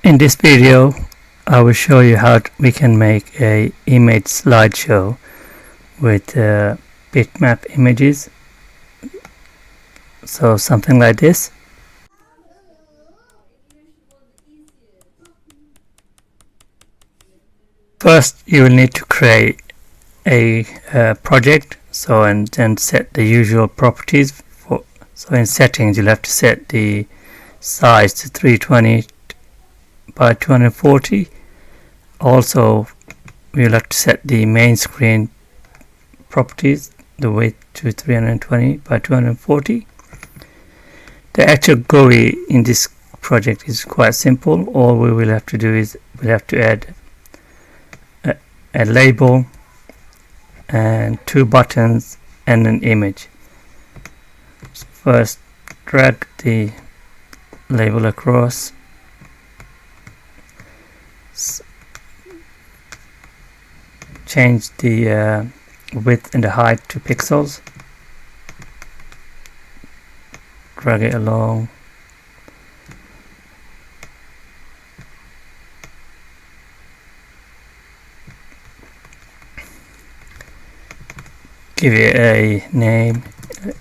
In this video, I will show you how we can make a image slideshow with bitmap images. So something like this. First, you will need to create a project. And then set the usual properties. So in settings, you'll have to set the size to 320 by 240. Also, we'll have to set the main screen properties, the width to 320 by 240. The actual GUI in this project is quite simple. All we will have to do is we'll have to add a label and 2 buttons and an image. So first, drag the label across, change the width and the height to pixels, drag it along, give it a name,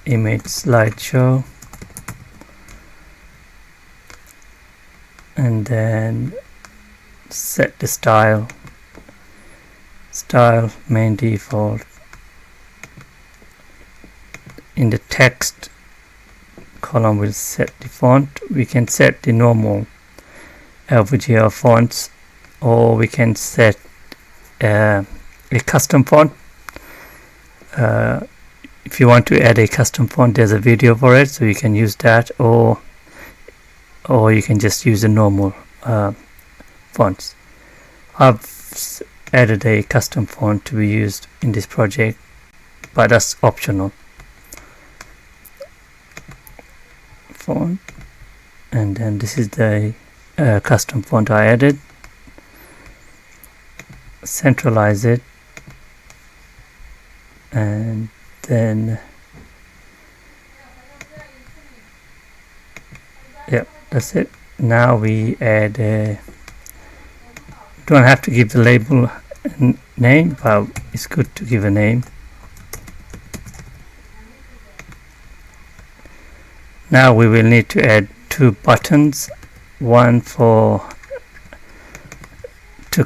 image slideshow, and then set the style main default. In the text column, we'll set the font. We can set the normal LVGL fonts, or we can set a custom font. If you want to add a custom font, there's a video for it, so you can use that, or you can just use the normal fonts. I've added a custom font to be used in this project, but that's optional. Font, and then this is the custom font I added. Centralize it, and then yep, that's it. Now we add don't have to give the label a name, but it's good to give a name. Now we will need to add 2 buttons, one to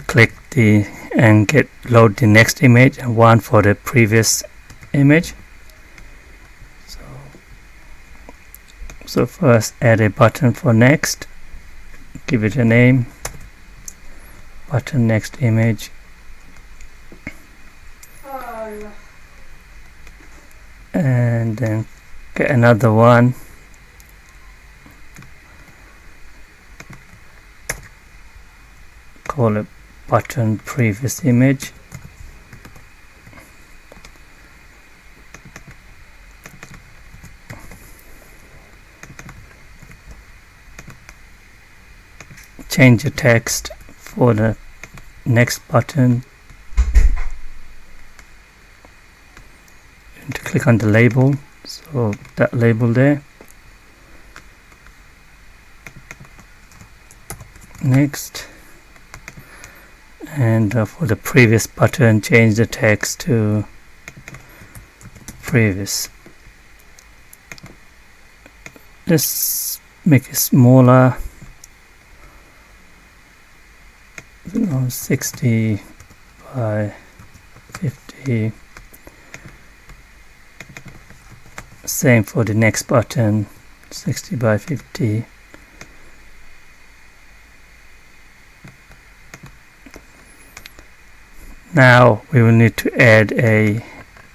click and load the next image, and one for the previous image. So first, add a button for next, give it a name, button next image, and then get another one, call it button previous image, change the text for the next button, and to click on the label, so that label there, next, and for the previous button, change the text to previous. Let's make it smaller, 60 by 50. Same for the next button, 60 by 50. Now we will need to add a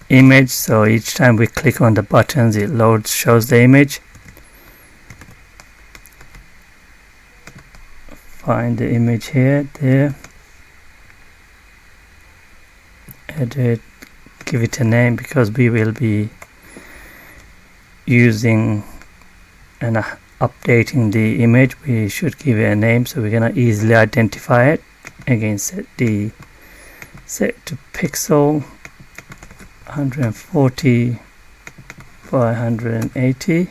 image, so each time we click on the buttons, it shows the image. Find the image here, there, edit, give it a name, because we will be using and updating the image. We should give it a name so we're gonna easily identify it. Again, set to pixel, 140 by 180.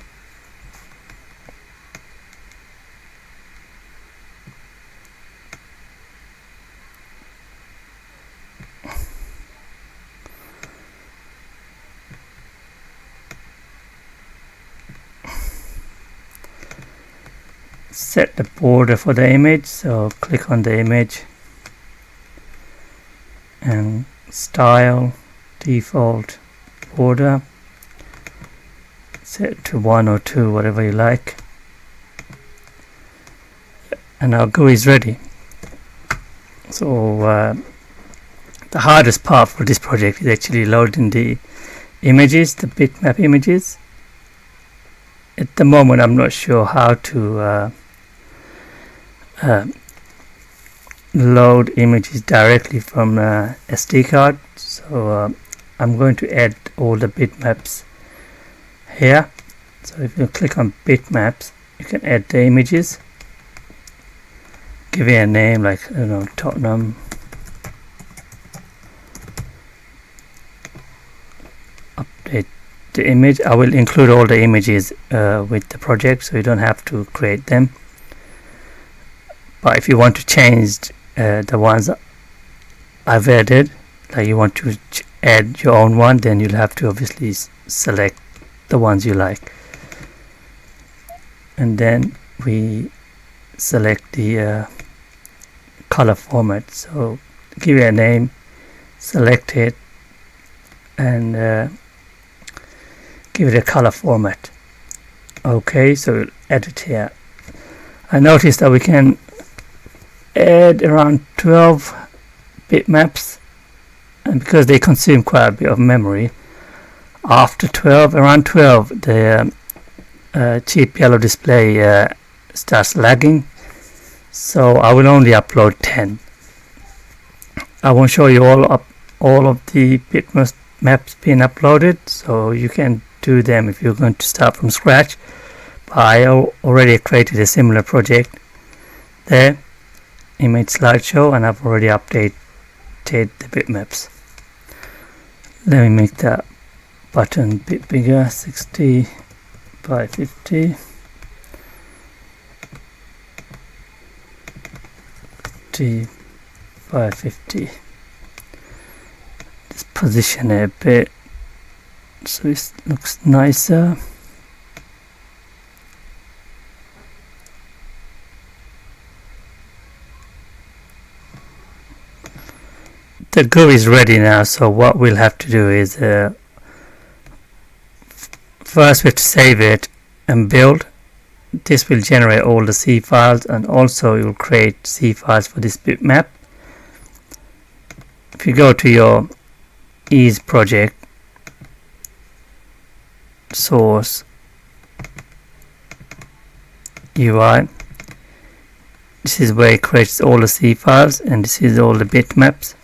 set the border for the image, so click on the image and style, default border, set to 1 or 2, whatever you like, and our GUI is ready. So the hardest part for this project is actually loading the images, the bitmap images. At the moment I'm not sure how to load images directly from SD card, so I'm going to add all the bitmaps here. So if you click on bitmaps, you can add the images, give it a name like, I don't know, Tottenham, update the image. I will include all the images with the project, so you don't have to create them. But if you want to change the ones I've added, like you want to add your own one, then you'll have to obviously select the ones you like, and then we select the color format. So give it a name, select it, and give it a color format. Okay, so we'll add it here. I noticed that we can add around 12 bitmaps, and because they consume quite a bit of memory, after 12, around 12, the cheap yellow display starts lagging, so I will only upload 10. I won't show you all of the bitmaps being uploaded, so you can do them if you're going to start from scratch. But I already created a similar project there, image slideshow, and I've already updated the bitmaps. Let me make that button a bit bigger, 60 by 50, 50 by 50. Just position it a bit so it looks nicer. The GUI is ready now, so what we'll have to do is first we have to save it and build. This will generate all the C files, and also it will create C files for this bitmap. If you go to your EEZ project source UI, this is where it creates all the C files, and this is all the bitmaps.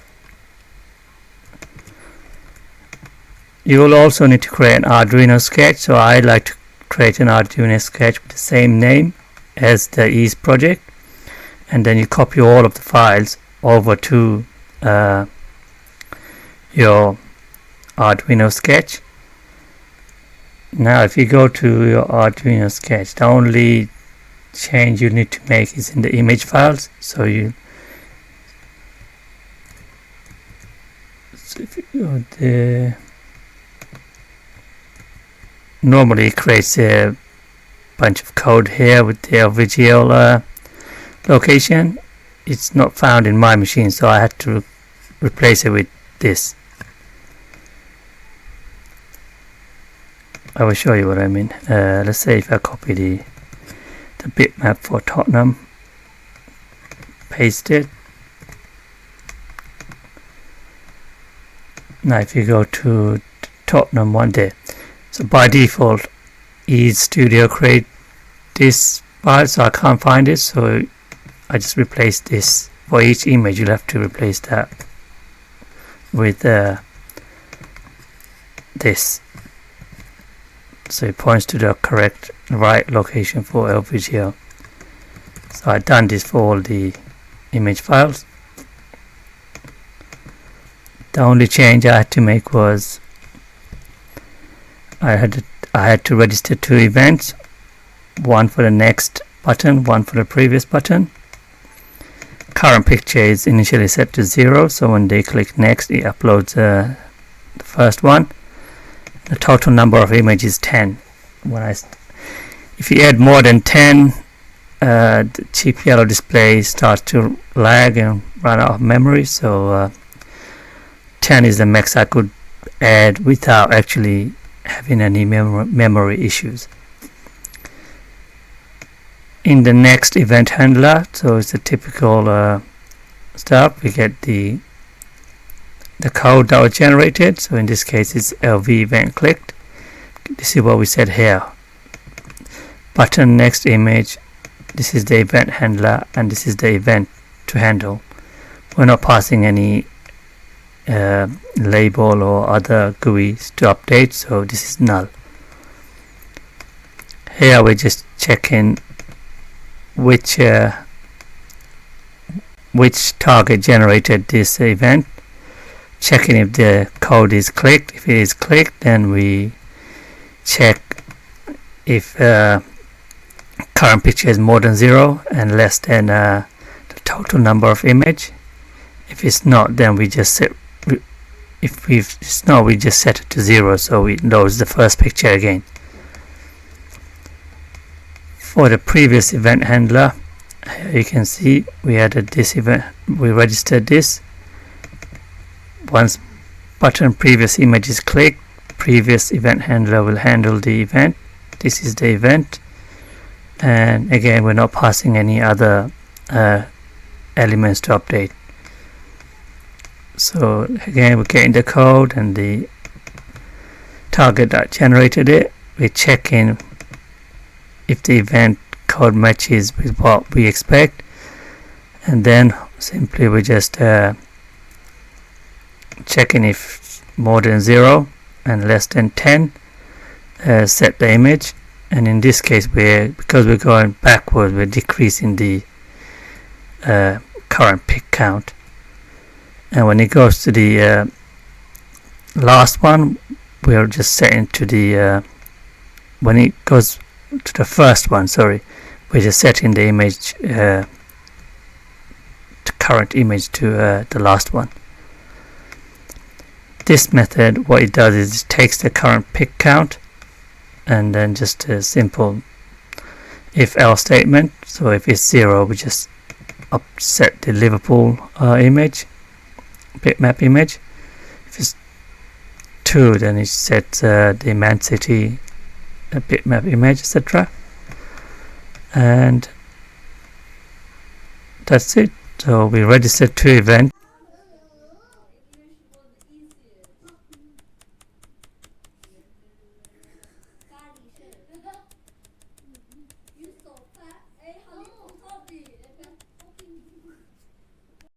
You will also need to create an Arduino sketch, so I like to create an Arduino sketch with the same name as the EEZ project, and then you copy all of the files over to your Arduino sketch. Now if you go to your Arduino sketch, the only change you need to make is in the image files. So if you go there, normally it creates a bunch of code here with the LVGL location. It's not found in my machine, so I had to replace it with this. I will show you what I mean. Let's say if I copy the bitmap for Tottenham, paste it. Now if you go to Tottenham one day, so by default EEZ Studio create this file, so I can't find it, so I just replace this. For each image you'll have to replace that with this, so it points to the correct right location for LVGL. So I've done this for all the image files. The only change I had to make was I had to register 2 events, one for the next button, one for the previous button. Current picture is initially set to 0, so when they click next it uploads the first one. The total number of images is 10. If you add more than 10 the cheap yellow display starts to lag and run out of memory. So 10 is the max I could add without actually having any memory issues. In the next event handler, so it's the typical stuff. We get the code that was generated. So in this case, it's LV event clicked. This is what we said here. Button next image. This is the event handler, and this is the event to handle. We're not passing any label or other GUIs to update, so this is null. Here we're just checking which target generated this event, checking if the code is clicked. If it is clicked, then we check if current picture is more than 0 and less than the total number of image. If it's not, then we just set we just set it to 0, so we load the first picture again. For the previous event handler, you can see we added this event, we registered this. Once button previous image is clicked, previous event handler will handle the event. This is the event, and again we're not passing any other elements to update. So again we're getting the code and the target that generated it. We're checking if the event code matches with what we expect, and then simply we just checking if more than 0 and less than 10, set the image. And in this case, because we're going backwards, we're decreasing the current pick count. And when it goes to the last one, we're just setting to the when it goes to the first one, sorry, we're just setting the image the current image to the last one. This method, what it does is it takes the current pick count and then just a simple if else statement. So if it's 0, we just upset the Liverpool image, bitmap image. If it's 2, then it sets the Man City bitmap image, etc. And that's it. So we registered 2 events.